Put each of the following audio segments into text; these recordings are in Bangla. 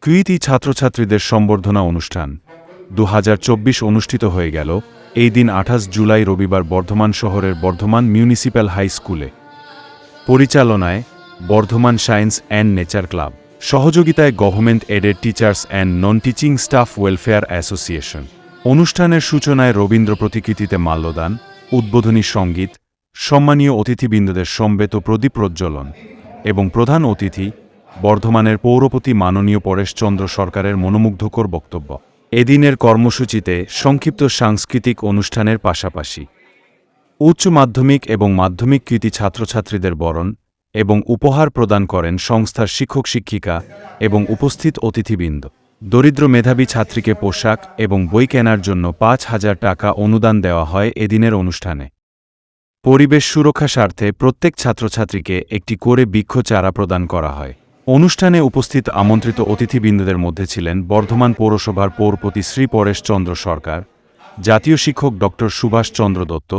কৃতি ছাত্রছাত্রীদের সম্বর্ধনা অনুষ্ঠান 2024 অনুষ্ঠিত হয়ে গেল এই দিন 28 জুলাই রবিবার বর্ধমান শহরের বর্ধমান মিউনিসিপ্যাল হাই স্কুলে। পরিচালনায় Bardhaman science and nature club, সহযোগিতায় government aided teachers and non teaching staff welfare association. অনুষ্ঠানের সূচনায় রবীন্দ্র প্রতিকৃতিতে মাল্যদান, উদ্বোধনী সঙ্গীত, সম্মানীয় অতিথিবৃন্দদের সমবেত প্রদীপ প্রজ্বলন এবং প্রধান অতিথি বর্ধমানের পৌরপতি মাননীয় পরেশচন্দ্র সরকারের মনোমুগ্ধকর বক্তব্য। এদিনের কর্মসূচিতে সংক্ষিপ্ত সাংস্কৃতিক অনুষ্ঠানের পাশাপাশি উচ্চ মাধ্যমিক এবং মাধ্যমিক কৃতী ছাত্রছাত্রীদের বরণ এবং উপহার প্রদান করেন সংস্থার শিক্ষক শিক্ষিকা এবং উপস্থিত অতিথিবৃন্দ। দরিদ্র মেধাবী ছাত্রীকে পোশাক এবং বই কেনার জন্য 5,000 টাকা অনুদান দেওয়া হয় এদিনের অনুষ্ঠানে। পরিবেশ সুরক্ষা স্বার্থে প্রত্যেক ছাত্রছাত্রীকে একটি করে বৃক্ষ চারা প্রদান করা হয়। অনুষ্ঠানে উপস্থিত আমন্ত্রিত অতিথিবৃন্দদের মধ্যে ছিলেন বর্ধমান পৌরসভার পৌরপতি শ্রী পরেশচন্দ্র সরকার, জাতীয় শিক্ষক ড. সুভাষ চন্দ্র দত্ত,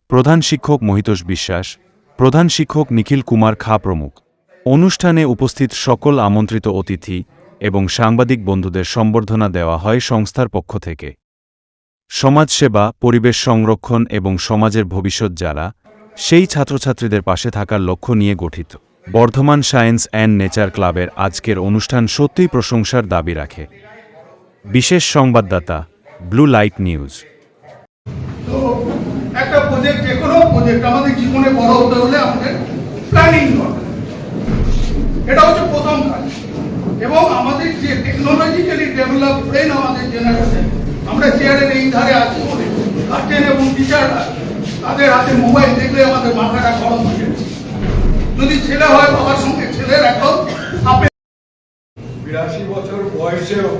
প্রধান শিক্ষক মহিতোষ বিশ্বাস, প্রধান শিক্ষক নিখিল কুমার খা প্রমুখ। অনুষ্ঠানে উপস্থিত সকল আমন্ত্রিত অতিথি এবং সাংবাদিক বন্ধুদের সম্বর্ধনা দেওয়া হয় সংস্থার পক্ষ থেকে। সমাজসেবা, পরিবেশ সংরক্ষণ এবং সমাজের ভবিষ্যৎ যারা, সেই ছাত্রছাত্রীদের পাশে থাকার লক্ষ্য নিয়ে গঠিত বর্ধমান সায়েন্স অ্যান্ড নেচার ক্লাবের আজকের অনুষ্ঠান সত্যিই প্রশংসার দাবি রাখে। বিশেষ সংবাদদাতা, ব্লু লাইট নিউজ। একটা প্রজেক্ট, যে কোনো প্রজেক্ট আমাদের জীবনে বড় হতে হলে আমাদের প্ল্যানিং দরকার, এটা হচ্ছে প্রথম কাজ। এবং আমাদের যে টেকনোলজিক্যালি ডেভেলপ ব্রেন আমাদের জেনারেশন, আমরা চেয়ারের এই ধারে আছি বলে গার্জেন এবং টিচাররা তাদের হাতে মোবাইল দেখলে আমাদের মাথাটা গরম হয়ে যায়। যদি ছেলে হয় বাবার সঙ্গে ছেলের এখন 82 বছর বয়সেও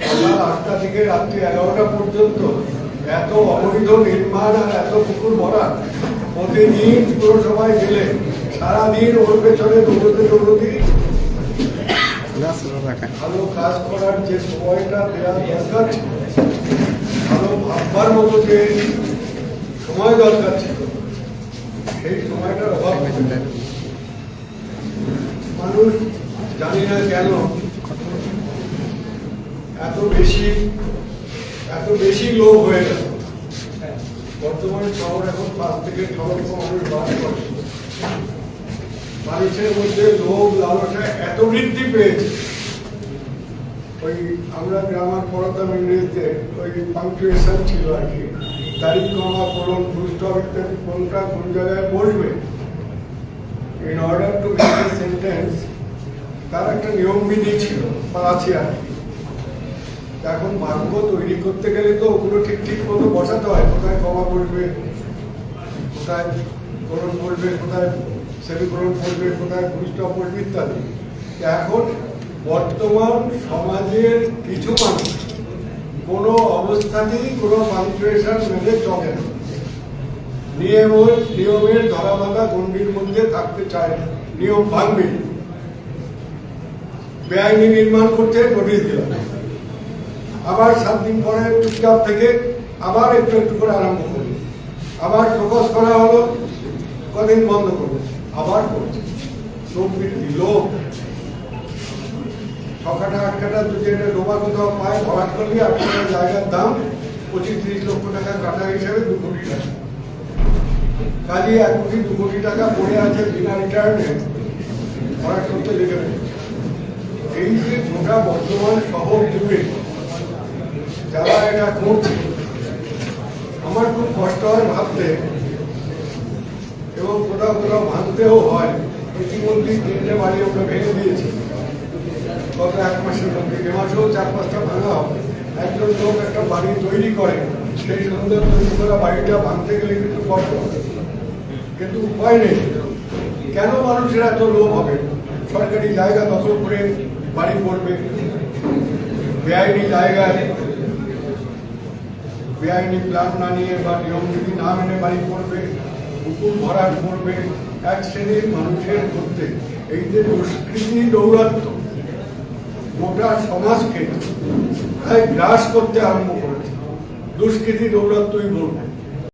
সকাল 8টা থেকে রাত্রি 11টা পর্যন্ত এত অবৈধ নির্মাণ আর এত পুকুর ভরা, প্রতিদিন পুরসভায় গেলে সারাদিন ওর পেছনে দৌড়তে ভালো কাজ করার যে সময়টা দেওয়া দরকার ছিল, ভালো ভাববার মতো যে সময় দরকার ছিল, সেই সময়টার অভাব হয়েছে। মানুষ জানি না কেন এত বেশি লোভ হয়ে গেল। বর্তমানে শহর এখন 5 থেকে 6 লক্ষ মানুষ বাস করে। মানুষের মধ্যে লোভ লালসা এত বৃদ্ধি পেয়েছে, ওই আমরা গ্রামার পড়াতাম ইংরেজিতে, ওই পাংচুয়েশন ছিল আর কি, তারিখ কমা কোলন ফুল স্টপ ইত্যাদি কোনটা কোন জায়গায় বসবে, in order to make a sentence তার একটা নিয়ম বিধি ছিল বা আছে আর কি। এখন বাক্য তৈরি করতে গেলে তো ওগুলো ঠিক মতো বসাতে হয়, কোথায় কমা বসবে, কোথায় কোলন বসবে, কোথায় সেমিকোলন বসবে, কোথায় ফুল স্টপ বসবে ইত্যাদি। এখন বর্তমান সমাজের কিছু মানুষ কোনো অবস্থাতেই কোনো পাংচুয়েশন মেনে চলে না, নিয়মের ধরাবাঁধা গণ্ডির মধ্যে থাকতে চায় না, নিয়ম ভাঙবে। বেআইনি নির্মাণ করতে নোটিশ দিলাম, আবার 7 দিন পরে চুপচাপ থেকে আবার একটু করে আরম্ভ করবে, আবার ফোকাস করা হলো, কদিন বন্ধ করবে, আবার করছে। লোক বৃদ্ধি, লোক 6 কাঠা 8 কাঠা যদি এটা ডোবা কোথাও পায়, ভরাট করলে 8 কাঠা জায়গার দাম 25-30 লক্ষ টাকা কাঠা হিসাবে 2 কোটি টাকা। কাজে 1 কোটি 2 কোটি টাকা পড়ে আছে বিনা রিটার্নে, ভরাট করতে লেগে পড়ছে। এই যে গোটা বর্তমান শহর জুড়ে যারা এটা করছে, আমার খুব কষ্ট হয় ভাবতে, এবং কোথাও ভাঙতেও হয়। ইতিমধ্যেই 3টে বাড়ি আমরা ভেঙে দিয়েছি গত 1 মাসের মধ্যে, এ মাসেও 4-5টা ভাঙা হবে। একজন লোক একটা বাড়ি তৈরি করে, সেই সুন্দর তৈরি করা বাড়িটা ভাঙতে গেলে কিন্তু কষ্ট হবে, কিন্তু উপায় নেই। কেন মানুষের এত লোভ হবে? সরকারি জায়গা দখল করে বাড়ি করবে, বেআইনি জায়গায় বেআইনি প্ল্যান না নিয়ে বা নিয়ম নীতি না মেনে বাড়ি করবে, পুকুর ভরাট করবে। এক শ্রেণীর মানুষের মধ্যে এই যে দুষ্কৃতি দৌরাত্ম গোটা সমাজকে গ্রাস করতে আরম্ভ করেছে। দুষ্কৃতি দৌরাত্মই বলবে।